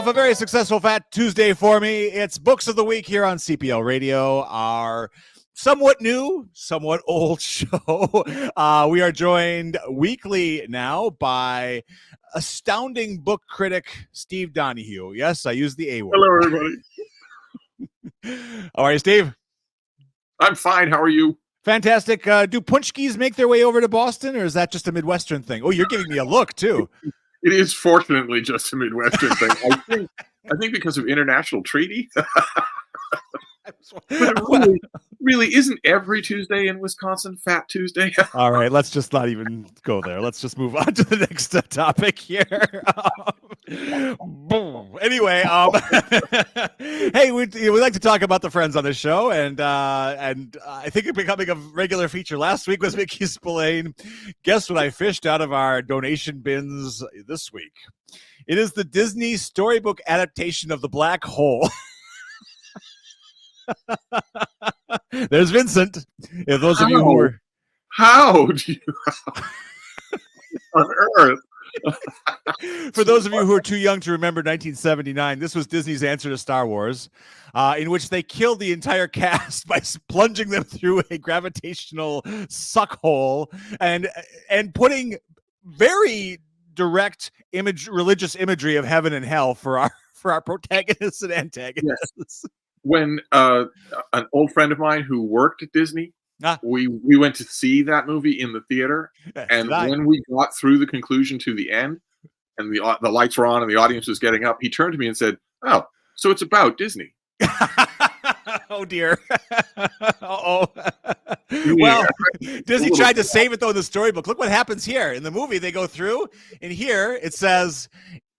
off a very successful Fat Tuesday for me. It's Books of the Week here on CPL Radio, our somewhat new, somewhat old show. We are joined weekly now by astounding book critic Steve Donahue. Yes, I use the A word. Hello, everybody. How are you, Steve? I'm fine. How are you? Fantastic. Do punchkis make their way over to Boston, or is that just a Midwestern thing? Oh, you're giving me a look, too. It is fortunately just a Midwestern thing. I think because of international treaty. But it really isn't every Tuesday in Wisconsin Fat Tuesday. All right, let's just not even go there. Let's just move on to the next topic here. Anyway, hey, we like to talk about the friends on the show, and I think it becoming a regular feature last week was Mickey Spillane. Guess what I fished out of our donation bins this week? It is the Disney storybook adaptation of The Black Hole. There's Vincent. If those of you who were how do you on earth? For those of you who are too young to remember 1979, this was Disney's answer to Star Wars, in which they killed the entire cast by plunging them through a gravitational suck hole and putting very direct religious imagery of heaven and hell for our protagonists and antagonists. Yes. When an old friend of mine who worked at Disney, we went to see that movie in the theater, and when we got through the conclusion to the end, and the lights were on and the audience was getting up, he turned to me and said, "Oh, so it's about Disney." Oh dear. Uh-oh. Well, Disney tried to save it though in the storybook. Look what happens here. In the movie, they go through, and here it says,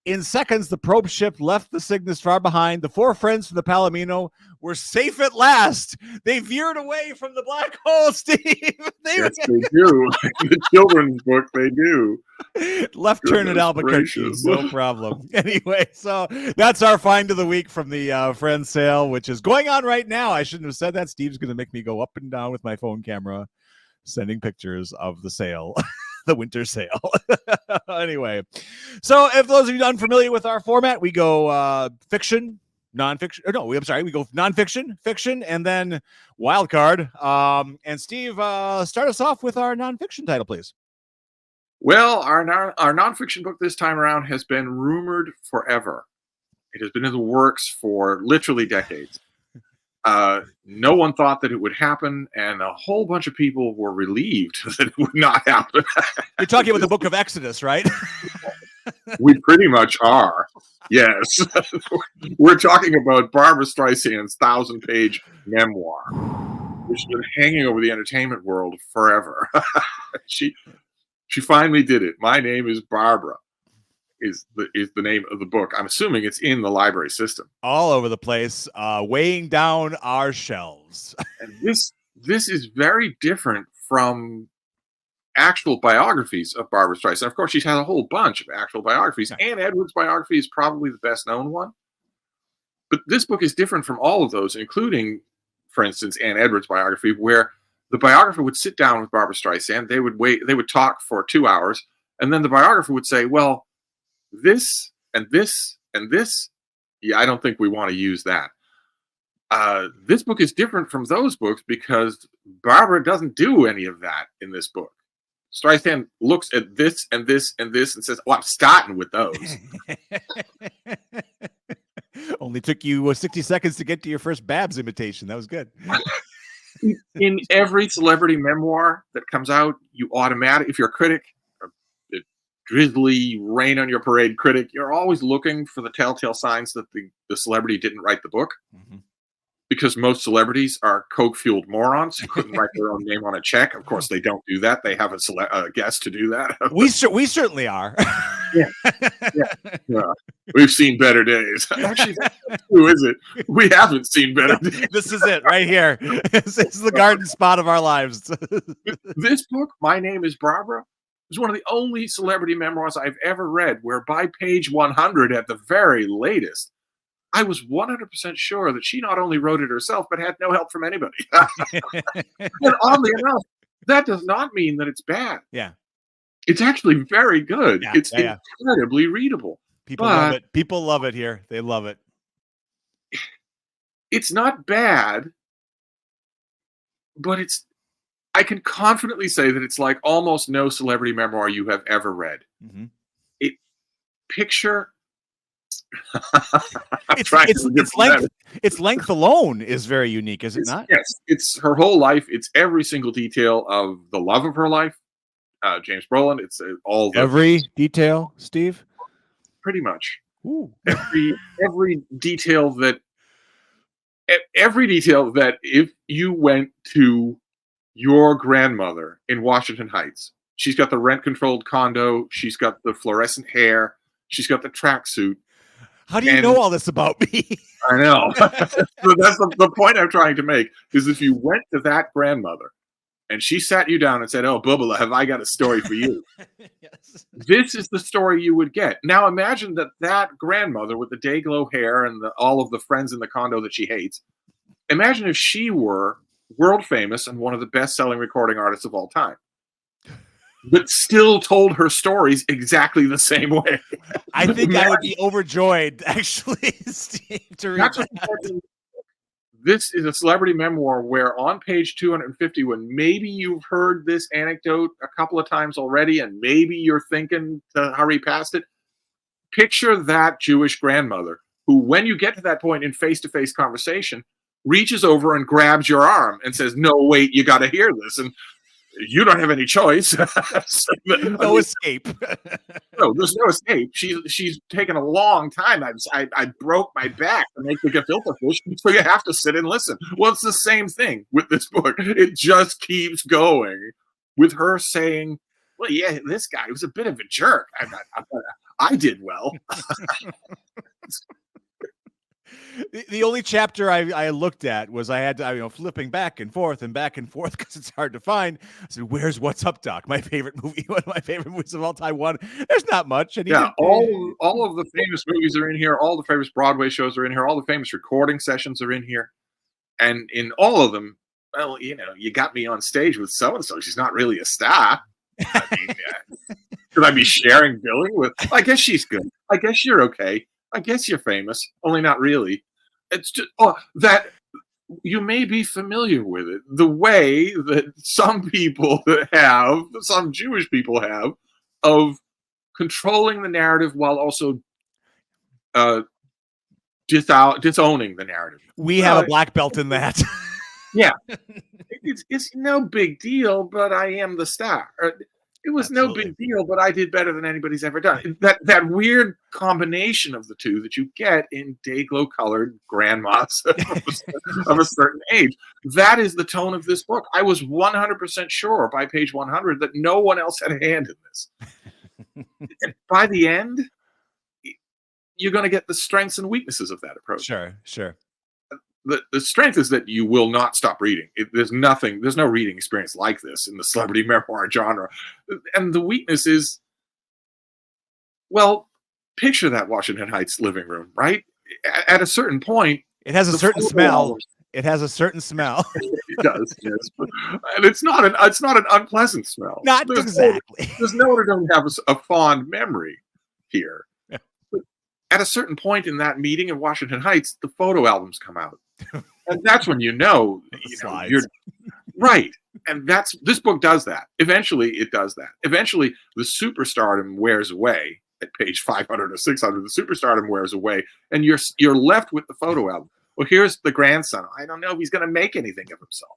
in seconds, the probe ship left the Cygnus far behind. The four friends from the Palomino were safe at last. They veered away from the black hole, Steve. Yes, they do. In the children's book, they do. Left turn at Albuquerque, no problem. Anyway, so that's our find of the week from the Friends sale, which is going on right now. I shouldn't have said that. Steve's going to make me go up and down with my phone camera, sending pictures of the sale. The winter sale. Anyway, so if those of you unfamiliar with our format, we go fiction, nonfiction. We go nonfiction, fiction, and then Wildcard. And Steve, start us off with our nonfiction title, please. Well, our nonfiction book this time around has been rumored forever. It has been in the works for literally decades. No one thought that it would happen, and a whole bunch of people were relieved that it would not happen. You're talking about the book of Exodus, right? We pretty much are. Yes. We're talking about Barbra Streisand's 1,000-page memoir, which has been hanging over the entertainment world forever. She finally did it. My Name is Barbra. Is the name of the book. I'm assuming it's in the library system. All over the place, weighing down our shelves. And this is very different from actual biographies of Barbra Streisand. Of course, she's had a whole bunch of actual biographies. Yeah. Anne Edwards' biography is probably the best known one. But this book is different from all of those, including, for instance, Anne Edwards' biography, where the biographer would sit down with Barbra Streisand. They would talk for 2 hours, and then the biographer would say, well, this and this and this, yeah, I don't think we want to use that. This book is different from those books because Barbra doesn't do any of that in this book. Streisand looks at this and this and this and says, well, I'm starting with those. Only took you 60 seconds to get to your first Babs imitation. That was good. In every celebrity memoir that comes out, you automatically, if you're a critic, drizzly, rain on your parade critic, you're always looking for the telltale signs that the celebrity didn't write the book. Mm-hmm. Because most celebrities are coke-fueled morons who couldn't write their own name on a check. Of course, they don't do that. They have a guest to do that. We certainly are. Yeah. We've seen better days. Actually, that's true, is it? We haven't seen better days. This is it right here. This is the garden spot of our lives. This book, My Name is Barbra, is one of the only celebrity memoirs I've ever read where by page 100 at the very latest, I was 100% sure that she not only wrote it herself, but had no help from anybody. And oddly enough, that does not mean that it's bad. Yeah. It's actually very good. Yeah, it's incredibly readable. People love it. People love it here. They love it. It's not bad, but I can confidently say that it's like almost no celebrity memoir you have ever read. Mm-hmm. Picture its length alone is very unique, is it not? Yes, it's her whole life. It's every single detail of the love of her life. James Brolin. It's every detail, Steve. Pretty much. Ooh. Every detail that if you went to your grandmother in Washington Heights, she's got the rent-controlled condo. She's got the fluorescent hair. She's got the tracksuit. How do you know all this about me? I know. So that's the point I'm trying to make, is if you went to that grandmother and she sat you down and said, "Oh, Bubba, have I got a story for you?" Yes. This is the story you would get. Now imagine that grandmother with the day-glow hair and all of the friends in the condo that she hates. Imagine if she were world famous and one of the best-selling recording artists of all time, but still told her stories exactly the same way. I think I would be overjoyed, actually, Steve, to read that. This is a celebrity memoir where on page 250, when maybe you've heard this anecdote a couple of times already and maybe you're thinking to hurry past it, picture that Jewish grandmother who, when you get to that point in face-to-face conversation, reaches over and grabs your arm and says, "No, wait, you got to hear this." And you don't have any choice. No escape. No, there's no escape. She's taken a long time. I broke my back to make the gefilte fish, so you have to sit and listen. Well, it's the same thing with this book. It just keeps going with her saying, "Well, yeah, this guy was a bit of a jerk. I did well." The only chapter I looked at was I had to, flipping back and forth because it's hard to find. I said, "Where's What's Up, Doc?" My favorite movie, one of my favorite movies of all time. There's not much. And all of the famous movies are in here. All the famous Broadway shows are in here. All the famous recording sessions are in here. And in all of them, well, you got me on stage with so-and-so. She's not really a star. I mean, could I be sharing billing with? I guess she's good. I guess you're okay. I guess you're famous, only not really. It's just that you may be familiar with it. The way that some Jewish people have, of controlling the narrative while also disowning the narrative. We have a black belt in that. Yeah, it's no big deal, but I am the star. It was no big deal, but I did better than anybody's ever done. That weird combination of the two that you get in day-glow-colored grandmas of a certain age. That is the tone of this book. I was 100% sure by page 100 that no one else had a hand in this. And by the end, you're going to get the strengths and weaknesses of that approach. Sure. The strength is that you will not stop reading. There's no reading experience like this in the celebrity memoir genre. And the weakness is, well, picture that Washington Heights living room, right? At a certain point, it has a certain smell. It has a certain smell. It does, yes. And it's not an unpleasant smell. Not exactly. There's no one who don't have a fond memory here. Yeah. But at a certain point in that meeting in Washington Heights, the photo albums come out. And that's when you're right. And this book does that. Eventually, it does that. Eventually, the superstardom wears away at page 500 or 600. The superstardom wears away, and you're left with the photo album. Well, here's the grandson. I don't know if he's going to make anything of himself.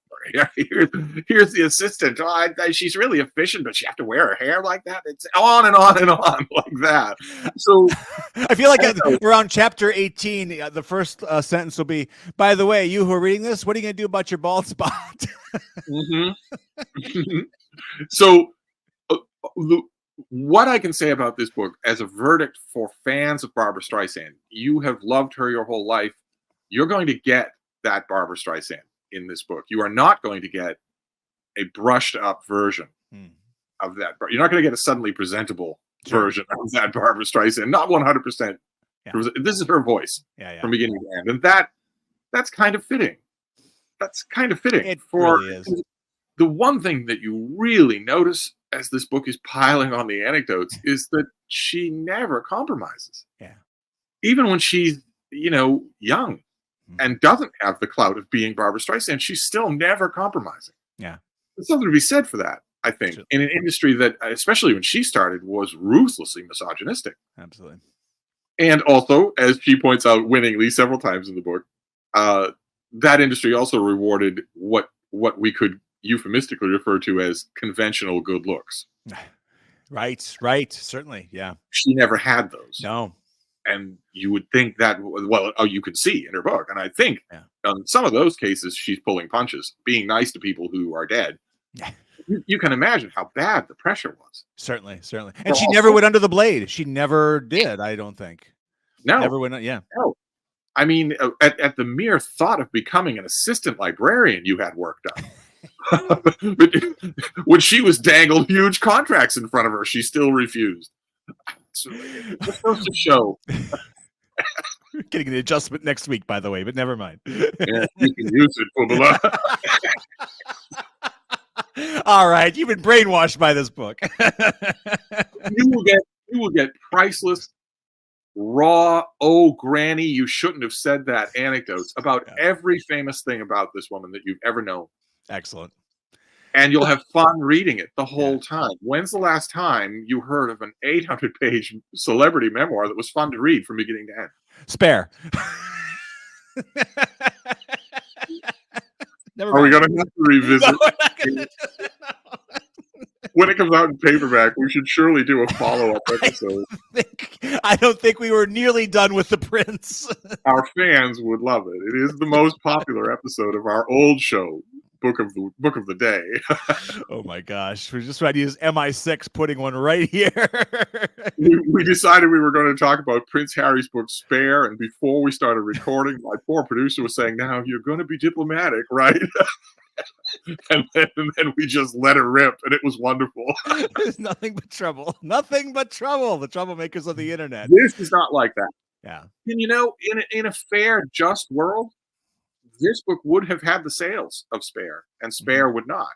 Here's the assistant. She's really efficient, but she have to wear her hair like that. It's on and on and on like that. So I feel like around chapter 18, the first sentence will be, "By the way, you who are reading this, what are you going to do about your bald spot?" Mm-hmm. So what I can say about this book as a verdict for fans of Barbra Streisand, you have loved her your whole life. You're going to get that Barbra Streisand in this book. You are not going to get a brushed up version of that. You're not going to get a suddenly presentable version of that Barbra Streisand. Not 100%. Yeah. This is her voice from beginning to end. And that's kind of fitting. That's kind of fitting. It really is. The one thing that you really notice as this book is piling on the anecdotes is that she never compromises. Yeah. even when she's, young and doesn't have the clout of being Barbra Streisand, she's still never compromising. Yeah. There's something to be said for that, I think, in an industry that, especially when she started, was ruthlessly misogynistic. Absolutely. And also, as she points out winningly several times in the book, that industry also rewarded what we could euphemistically refer to as conventional good looks. Right. Certainly. Yeah. She never had those. No. And you would think that, you could see in her book. And I think some of those cases, she's pulling punches, being nice to people who are dead. You can imagine how bad the pressure was. Certainly. And she never went under the blade. She never did, I don't think. No. Never went, yeah. No. I mean, at the mere thought of becoming an assistant librarian, you had work done. But when she was dangled huge contracts in front of her, she still refused. It goes to show. Getting an adjustment next week, by the way, but never mind. Yeah, you can use it for the. All right, you've been brainwashed by this book. You will get priceless, raw, oh granny, you shouldn't have said that anecdotes about every famous thing about this woman that you've ever known. Excellent. And you'll have fun reading it the whole time. When's the last time you heard of an 800-page celebrity memoir that was fun to read from beginning to end? Spare. Are we going to have to revisit? No. When it comes out in paperback, we should surely do a follow-up episode. I don't think we were nearly done with The Prince. Our fans would love it. It is the most popular episode of our old show, Book of the Day. Oh my gosh. We're just trying to use MI6, putting one right here. we decided we were going to talk about Prince Harry's book, Spare, and before we started recording, my poor producer was saying, now you're going to be diplomatic, right? and then we just let it rip, and it was wonderful. There's nothing but trouble. Nothing but trouble. The troublemakers of the internet. This is not like that. Yeah. And in a fair, just world, this book would have had the sales of Spare, and Spare would not.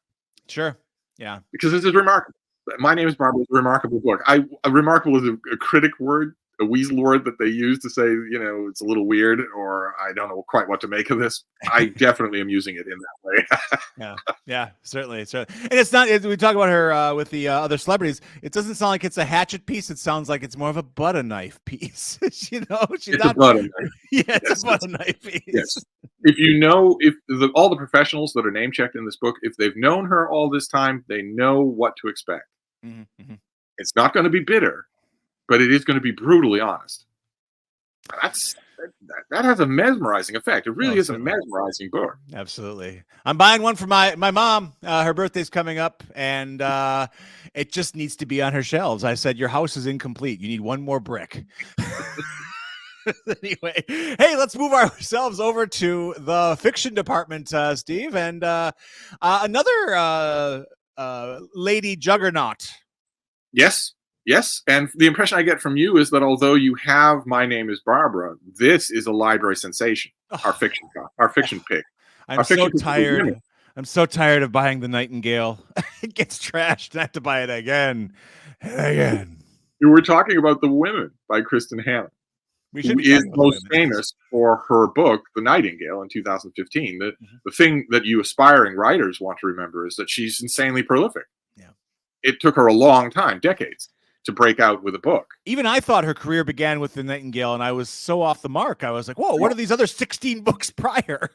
Sure. Yeah. Because this is remarkable. My Name is Barbra is a remarkable book. Remarkable is a critic word, a weasel word that they use to say, it's a little weird, or I don't know quite what to make of this. I definitely am using it in that way. Yeah, certainly. And it's not, we talk about her with the other celebrities. It doesn't sound like it's a hatchet piece. It sounds like it's more of a butter knife piece. She's not a butter knife. Yeah, it's a butter knife piece. Yes. If all the professionals that are name checked in this book, if they've known her all this time, they know what to expect. Mm-hmm. It's not going to be bitter, but it is going to be brutally honest. That has a mesmerizing effect. It really is a mesmerizing book. Absolutely. I'm buying one for my mom. Her birthday's coming up, and it just needs to be on her shelves. I said, your house is incomplete. You need one more brick. Anyway, hey, let's move ourselves over to the fiction department, Steve, and another lady juggernaut. Yes, and the impression I get from you is that although you have My Name is Barbra, this is a library sensation. Our fiction pick. I'm so tired. I'm so tired of buying The Nightingale. It gets trashed, and I have to buy it again and again. You were talking about The Women by Kristin Hannah. Who is most famous for her book, The Nightingale, in 2015. The thing that you aspiring writers want to remember is that she's insanely prolific. Yeah. It took her a long time, decades, to break out with a book. Even I thought her career began with The Nightingale, and I was so off the mark. I was like, whoa, what are these other 16 books prior?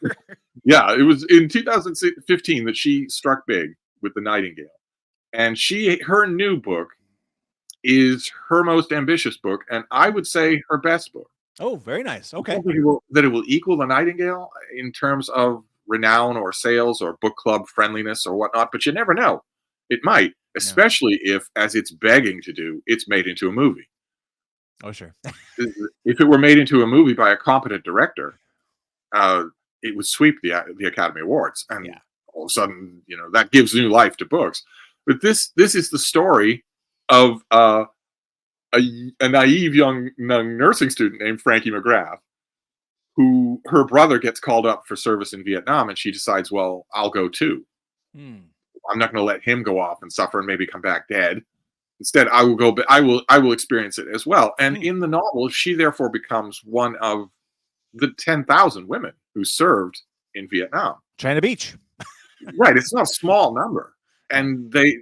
Yeah, it was in 2015 that she struck big with The Nightingale. And her new book is her most ambitious book, and I would say her best book. Oh, very nice. Okay. I don't think that it will equal The Nightingale in terms of renown or sales or book club friendliness or whatnot, but you never know. It might, especially if, as it's begging to do, it's made into a movie. Oh, sure. If it were made into a movie by a competent director, it would sweep the Academy Awards, and all of a sudden, that gives new life to books. But this is the story of a naive young nursing student named Frankie McGrath, who her brother gets called up for service in Vietnam, and she decides, well, I'll go too. I'm not going to let him go off and suffer and maybe come back dead. Instead, I will experience it as well. And in the novel, she therefore becomes one of the 10,000 women who served in Vietnam. China Beach. Right. It's not a small number. And they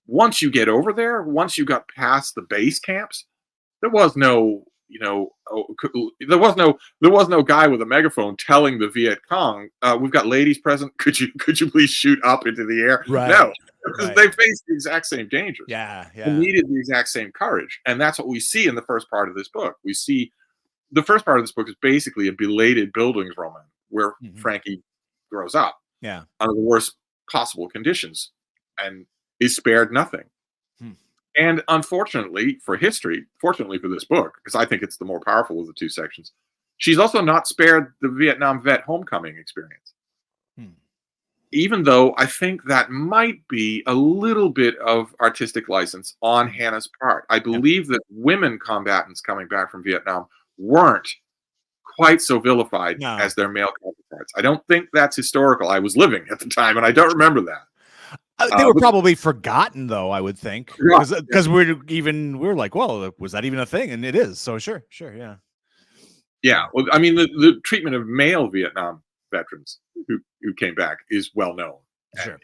once you get over there, once you got past the base camps, there was no, there was no guy with a megaphone telling the Viet Cong, "We've got ladies present. Could you please shoot up into the air?" Right. No, because they faced the exact same dangers. Yeah. They needed the exact same courage, and that's what we see in the first part of this book. We see the first part of this book is basically a belated Bildungsroman where Frankie grows up under the worst possible conditions and is spared nothing. And unfortunately for history, fortunately for this book, because I think it's the more powerful of the two sections, she's also not spared the Vietnam vet homecoming experience. Even though I think that might be a little bit of artistic license on Hannah's part. I believe that women combatants coming back from Vietnam weren't quite so vilified as their male counterparts. I don't think that's historical. I was living at the time, and I don't remember that. They were probably forgotten, though, I would think, because we're like, well, was that even a thing? And it is. So sure, yeah. Yeah, well, I mean, the treatment of male Vietnam veterans who came back is well known. Sure.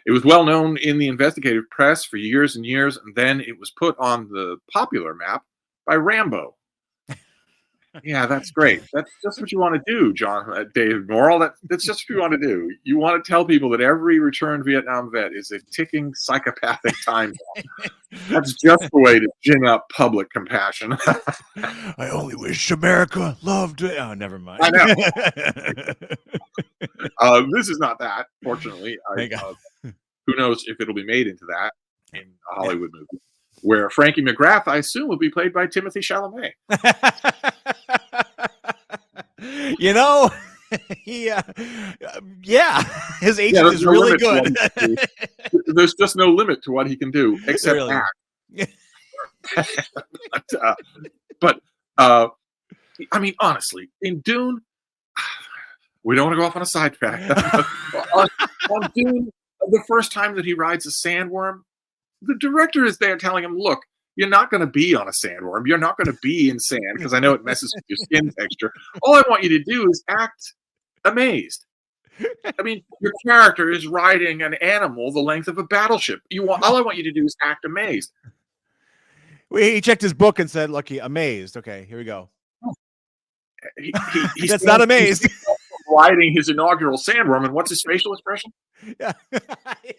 It was well known in the investigative press for years and years, and then it was put on the popular map by Rambo. Yeah, that's great. That's just what you want to do, David Morrell. That's just what you want to do. You want to tell people that every returned Vietnam vet is a ticking psychopathic time bomb. That's just the way to gin up public compassion. I only wish America loved it. Oh, never mind. I know. This is not that, fortunately. Who knows if it'll be made into that in a Hollywood movie, where Frankie McGrath, I assume, will be played by Timothée Chalamet. His agent is really good. There's just no limit to what he can do, except act. But I mean, honestly, in Dune, we don't want to go off on a sidetrack. on Dune, the first time that he rides a sandworm, the director is there telling him, "Look, you're not going to be on a sandworm. You're not going to be in sand because I know it messes with your skin texture. All I want you to do is act amazed." I mean, your character is riding an animal the length of a battleship. All I want you to do is act amazed. He checked his book and said, "Lucky, amazed." Okay, here we go. That's not amazed. Riding his inaugural sandworm, and what's his facial expression? Yeah. Right.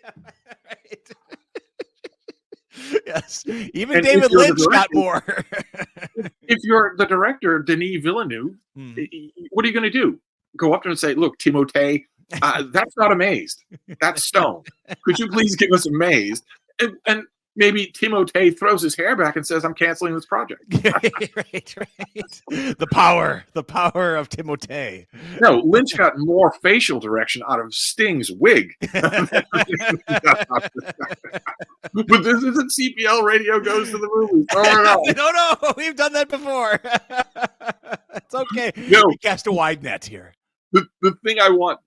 Yes, even David Lynch got more. If you're the director, Denis Villeneuve, what are you going to do? Go up to him and say, "Look, Timothée, that's not amazed. That's stone. Could you please give us amazed?" And maybe Timothée throws his hair back and says, "I'm canceling this project." right. The power of Timothée. No, Lynch got more facial direction out of Sting's wig. But this isn't CPL Radio Goes to the Movies. No, we've done that before. It's okay. No. We cast a wide net here. The thing I want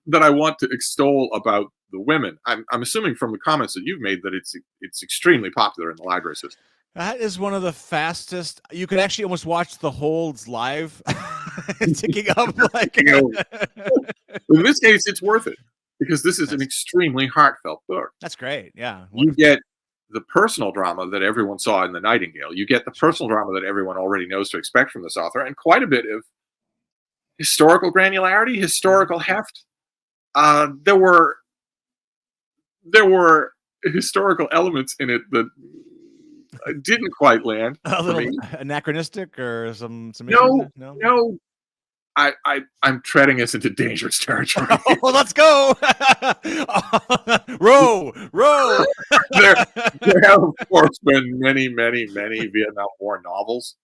to extol about the women, I'm assuming from the comments that you've made that it's extremely popular in the library system. That is one of the fastest. You can actually almost watch the holds live, ticking up like. In this case, it's worth it because this is an extremely heartfelt book. That's great. Yeah, you get the personal drama that everyone saw in The Nightingale. You get the personal drama that everyone already knows to expect from this author, and quite a bit of historical granularity, historical heft. There were historical elements in it that didn't quite land. A little anachronistic or some. No. I'm treading us into dangerous territory. Well, let's go. Row. There have, of course, been many Vietnam War novels,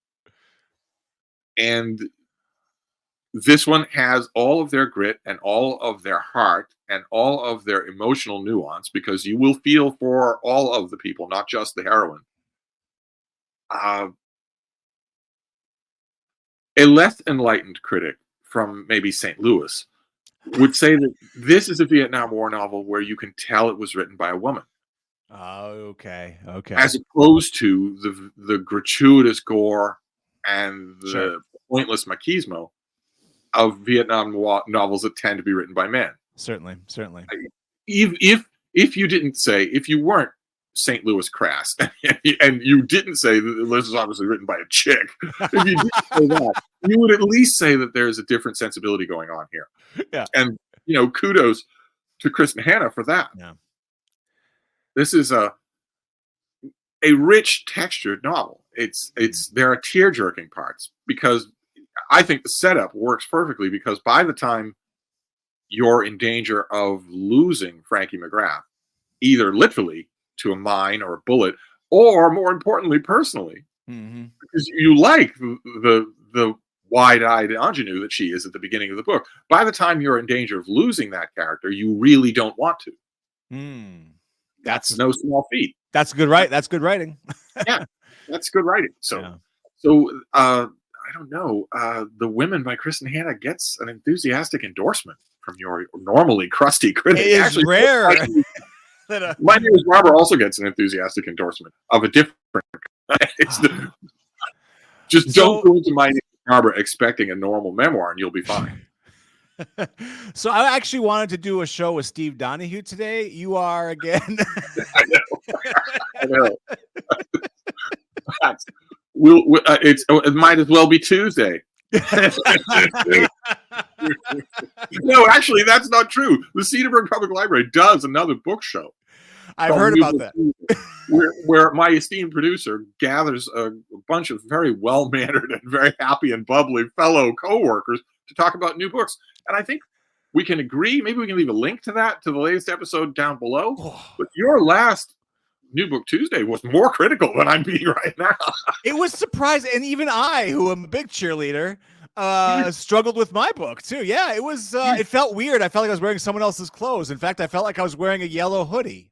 and this one has all of their grit and all of their heart and all of their emotional nuance, because you will feel for all of the people, not just the heroine. A less enlightened critic from maybe St. Louis would say that this is a Vietnam War novel where you can tell it was written by a woman. Okay. As opposed to the gratuitous gore and the pointless machismo of Vietnam novels that tend to be written by men. Certainly. If you didn't say, if you weren't St. Louis Crass, and you didn't say that this is obviously written by a chick, if you didn't say that, you would at least say that there's a different sensibility going on here. Yeah. And, kudos to Kristin Hanna for that. Yeah. This is a rich, textured novel. There are tear-jerking parts, because I think the setup works perfectly, because by the time you're in danger of losing Frankie McGrath, either literally to a mine or a bullet, or more importantly, personally, because you like the wide-eyed ingenue that she is at the beginning of the book. By the time you're in danger of losing that character, you really don't want to. That's no small feat. That's good, right? That's good writing. Yeah, that's good writing. So I don't know. The Women by Kristin Hanna gets an enthusiastic endorsement from your normally crusty critic. It is actually rare. My Name is Barbara also gets an enthusiastic endorsement of a different. Don't go into My Name is Barbara expecting a normal memoir, and you'll be fine. So I actually wanted to do a show with Steve Donahue today. You are again. I know. It might as well be Tuesday. No, actually, that's not true. The Cedarburg Public Library does another book show. I've heard about that. Where my esteemed producer gathers a bunch of very well-mannered and very happy and bubbly fellow co-workers to talk about new books. And I think we can agree, maybe we can leave a link to that, to the latest episode down below. But your last New Book Tuesday was more critical than I'm being right now. It was surprising. And even I, who am a big cheerleader, struggled with my book too. Yeah, it was, it felt weird. I felt like I was wearing someone else's clothes. In fact, I felt like I was wearing a yellow hoodie.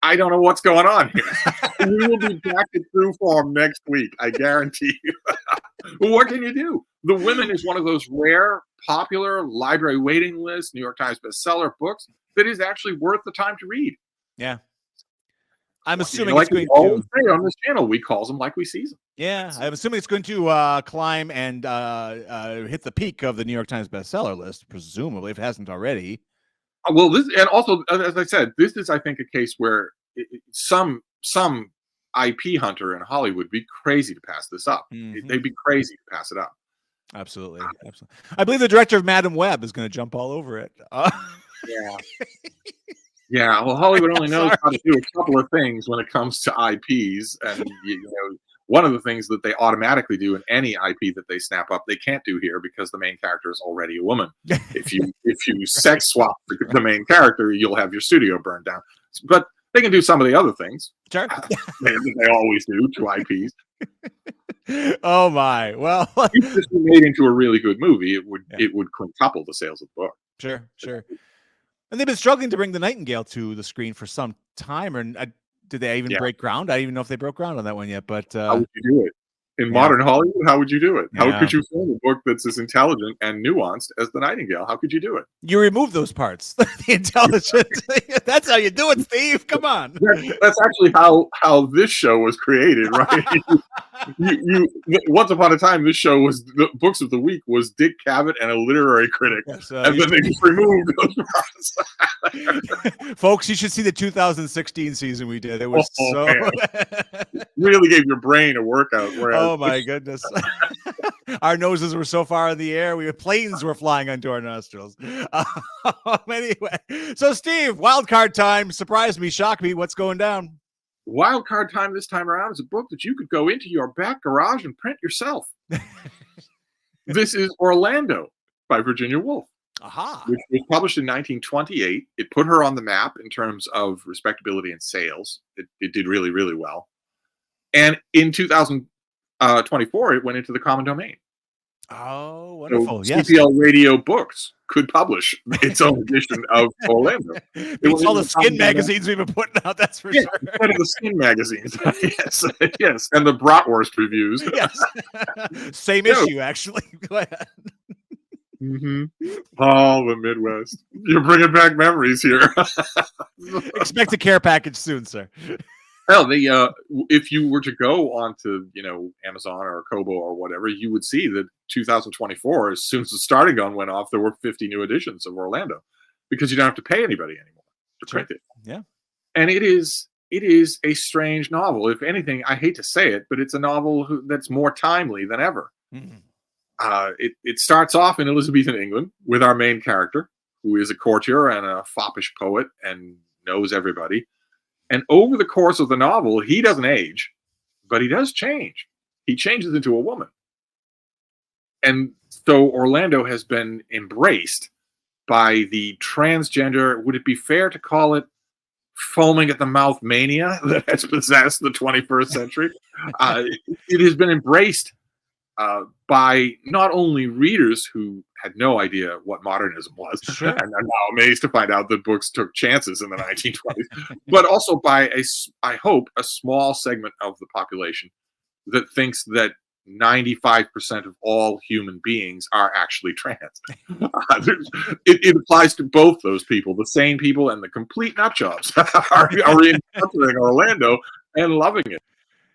I don't know what's going on here. We will be back in true form next week, I guarantee you. But what can you do? The Women is one of those rare, popular, library waiting list, New York Times bestseller books that is actually worth the time to read. Yeah. I'm assuming it's going to always say on this channel, we call them like we see them. Yeah, I'm assuming it's going to climb and hit the peak of the New York Times bestseller list, presumably, if it hasn't already. Well, and also, as I said, this is, I think, a case where some IP hunter in Hollywood would be crazy to pass this up. They'd be crazy to pass it up. Absolutely. I believe the director of Madam Web is going to jump all over it. Yeah. Yeah, well, Hollywood only knows how to do a couple of things when it comes to IPs, and one of the things that they automatically do in any IP that they snap up, they can't do here because the main character is already a woman. If you sex swap the main character, you'll have your studio burned down. But they can do some of the other things. Sure, they always do to IPs. Oh my! Well, if this were made into a really good movie, it would quintuple the sales of the book. Sure. And they've been struggling to bring The Nightingale to the screen for some time. And did they even break ground? I don't even know if they broke ground on that one yet. But how would you do it? In modern Hollywood, how would you do it? How could you film a book that's as intelligent and nuanced as The Nightingale? How could you do it? You remove those parts. The intelligence. That's how you do it, Steve. Come on. That's actually how this show was created, right? you once upon a time, this show was the Books of the Week was Dick Cavett and a literary critic, and then they just removed those parts. Folks, you should see the 2016 season we did. It was really gave your brain a workout. Oh my goodness. Our noses were so far in the air. Planes were flying onto our nostrils. Anyway, so Steve, Wildcard time. Surprise me, shock me. What's going down? Wildcard time this time around is a book that you could go into your back garage and print yourself. This is Orlando by Virginia Woolf. Which was published in 1928. It put her on the map in terms of respectability and sales. It did really, really well. And in 2024, it went into the common domain. Oh, wonderful. So CPL Radio Books could publish its own edition of Orlando. It's all the skin magazines we've been putting out, that's for sure. Instead of the skin magazines. yes. And the bratwurst reviews. Yes. Same issue, actually. Go ahead. Mm-hmm. Oh, the Midwest. You're bringing back memories here. Expect a care package soon, sir. Hell, if you were to go onto, Amazon or Kobo or whatever, you would see that 2024, as soon as the starting gun went off, there were 50 new editions of Orlando because you don't have to pay anybody anymore to print it. Yeah. And it is a strange novel. If anything, I hate to say it, but it's a novel that's more timely than ever. Mm. It starts off in Elizabethan England with our main character, who is a courtier and a foppish poet and knows everybody. And over the course of the novel, he doesn't age, but he does change. He changes into a woman. And so Orlando has been embraced by the transgender, would it be fair to call it foaming at the mouth mania that has possessed the 21st century? It has been embraced by not only readers who had no idea what modernism was, Sure. and are now amazed to find out that books took chances in the 1920s, but also by I hope, a small segment of the population that thinks that 95% of all human beings are actually trans. It applies to both those people. The sane people and the complete nutjobs are encountering Orlando and loving it.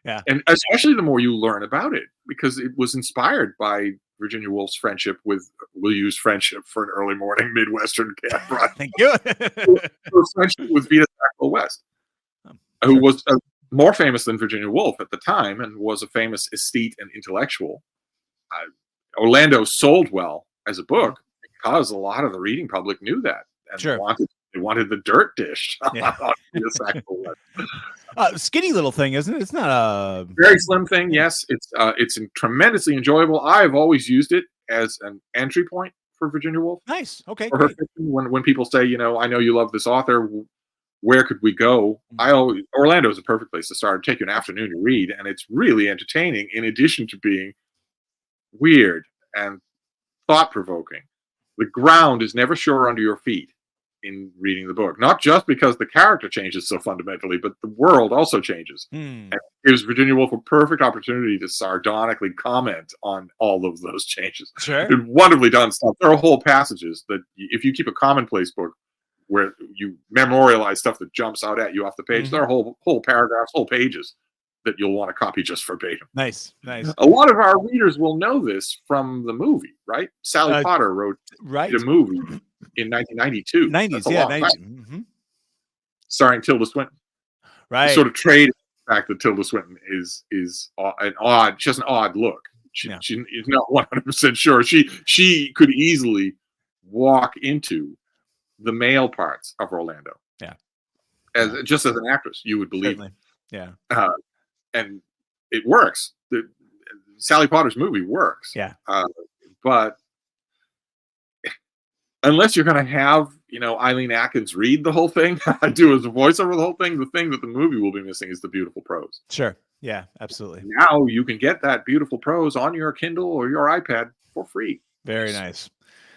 Yeah. And especially the more you learn about it, because it was inspired by Virginia Woolf's friendship with, we'll use friendship for an early morning Midwestern cat. Thank you. Her friendship with Vita Sackville West, who was more famous than Virginia Woolf at the time and was a famous aesthete and intellectual. Orlando sold well as a book because a lot of the reading public knew that and they wanted the dirt dish. Yeah. Vita Sackville West. Skinny little thing, isn't it? It's not a very slim thing. Yes, it's tremendously enjoyable. I've always used it as an entry point for Virginia Woolf. Nice. Okay. For her fiction, when people say, I know you love this author, where could we go? Orlando is a perfect place to start. Take you an afternoon to read, and it's really entertaining. In addition to being weird and thought-provoking, the ground is never sure under your feet in reading the book, not just because the character changes so fundamentally, but the world also changes. And it gives Virginia Woolf a perfect opportunity to sardonically comment on all of those changes. Sure. It's wonderfully done stuff. There are whole passages that if you keep a commonplace book where you memorialize stuff that jumps out at you off the page, there are whole paragraphs, whole pages that you'll want to copy just verbatim. Nice. A lot of our readers will know this from the movie, right? Sally Potter wrote the movie in 1992. 90s, yeah. 90s. Starring Tilda Swinton. Right. Sort of trade the fact that Tilda Swinton is an odd, she has an odd look. She is not 100% sure. She could easily walk into the male parts of Orlando. Yeah. Just as an actress, you would believe. Certainly. Yeah. And it works. Sally Potter's movie works. Yeah. But unless you're going to have, Eileen Atkins read the whole thing, do as a voiceover the whole thing, the thing that the movie will be missing is the beautiful prose. Sure. Yeah, absolutely. Now you can get that beautiful prose on your Kindle or your iPad for free. Very nice.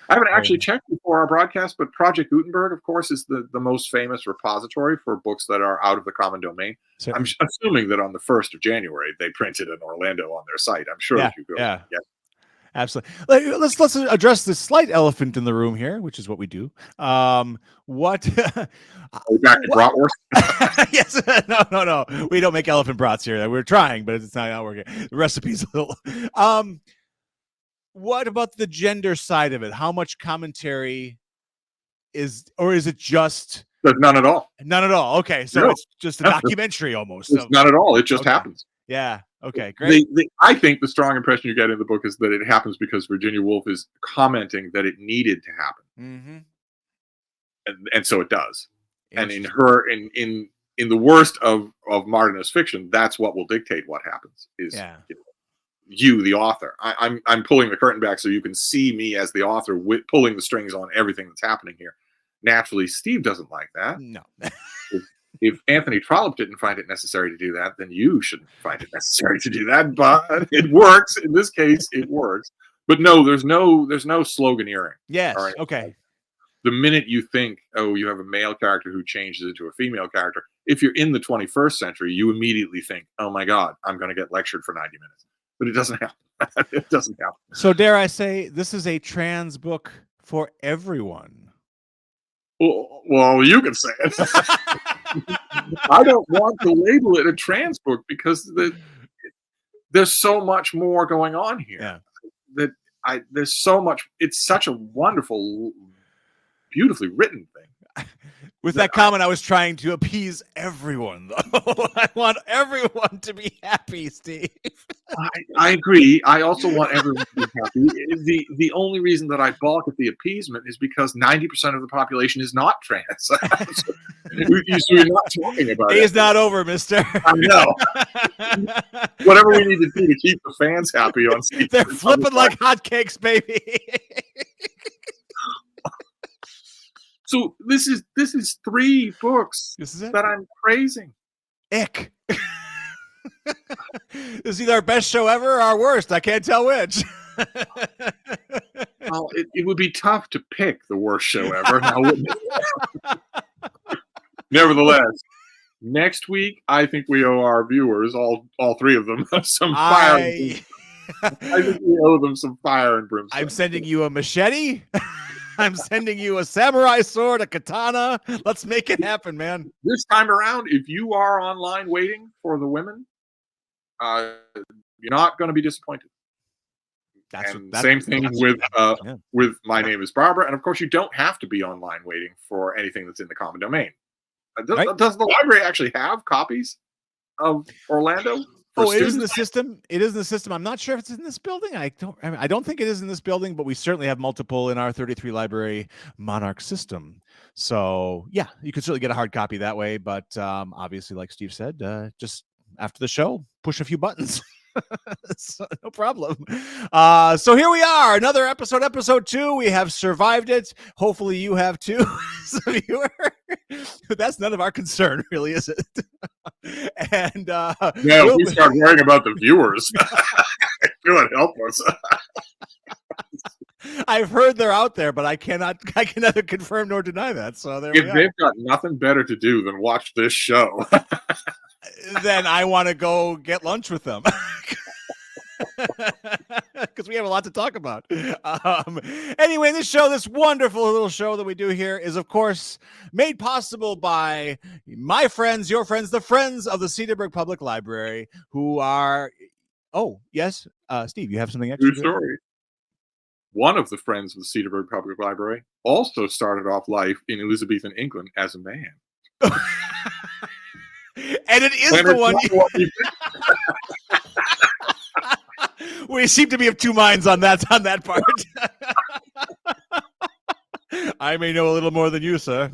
I haven't actually checked before our broadcast, but Project Gutenberg, of course, is the most famous repository for books that are out of the common domain. I'm assuming that on the 1st of January, they printed an Orlando on their site. I'm sure if you go. Yeah. Absolutely. Let's address the slight elephant in the room here, which is what we do. What? Are we back to bratwurst? Yes. No. We don't make elephant brats here. We're trying, but it's not working. The recipe's a little. What about the gender side of it? How much commentary is it just? There's none at all. None at all. Okay, so it's just a documentary almost. It's not at all. It just happens. Yeah. Okay, great. I think the strong impression you get in the book is that it happens because Virginia Woolf is commenting that it needed to happen, and so it does. And in the worst of modernist fiction, that's what will dictate what happens. You, the author. I'm pulling the curtain back so you can see me as the author pulling the strings on everything that's happening here. Naturally, Steve doesn't like that. No. If Anthony Trollope didn't find it necessary to do that, then you shouldn't find it necessary to do that. But it works. In this case, it works. But no, there's no sloganeering. Yes. Okay. The minute you think, you have a male character who changes into a female character, if you're in the 21st century, you immediately think, oh my God, I'm going to get lectured for 90 minutes. but it doesn't happen. It doesn't happen. So dare I say, this is a trans book for everyone. Well, you can say it. I don't want to label it a trans book because there's so much more going on here. Yeah. There's so much. It's such a wonderful, beautifully written thing. With that comment, I was trying to appease everyone, though. I want everyone to be happy, Steve. I agree. I also want everyone to be happy. The only reason that I balk at the appeasement is because 90% of the population is not trans. So we're not talking about it. Day's not over, mister. I know. Whatever we need to do to keep the fans happy on Steve. They're flipping like hotcakes, baby. So this is 3 books that I'm praising. Ick. This is either our best show ever or our worst. I can't tell which. Well, it would be tough to pick the worst show ever, now wouldn't it? Nevertheless, next week I think we owe our viewers, all 3 of them, some fire. I think we owe them some fire and brimstone. I'm sending you a machete. I'm sending you a samurai sword, a katana. Let's make it happen, man. This time around, if you are online waiting for the women, you're not going to be disappointed. Same thing with My Name is Barbara. And of course, you don't have to be online waiting for anything that's in the common domain. Does the library actually have copies of Orlando? It is in the system. It is in the system. I'm not sure if it's in this building. I don't think it is in this building, but we certainly have multiple in our 33 library Monarch system. So yeah, you can certainly get a hard copy that way. But obviously, like Steve said, just after the show, push a few buttons. So, no problem. So here we are, another episode 2. We have survived it. Hopefully you have too. So that's none of our concern, really, is it? And if we start worrying about the viewers, it would help us. I've heard they're out there, but I can neither confirm nor deny that. So there we are. If they've got nothing better to do than watch this show, then I want to go get lunch with them. Because we have a lot to talk about. Anyway, this wonderful little show that we do here is, of course, made possible by my friends, your friends, the friends of the Cedarburg Public Library, who are... Oh, yes, Steve, you have something extra? True story. One of the friends of the Cedarburg Public Library also started off life in Elizabethan England as a man. And it is the one we seem to be of two minds on that part. I may know a little more than you, sir.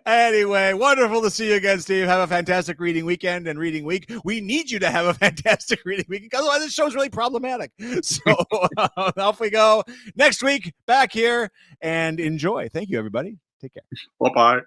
Anyway, wonderful to see you again, Steve. Have a fantastic reading weekend and reading week. We need you to have a fantastic reading week, because otherwise this show's really problematic. So off we go. Next week, back here, and enjoy. Thank you, everybody. Take care. Bye-bye.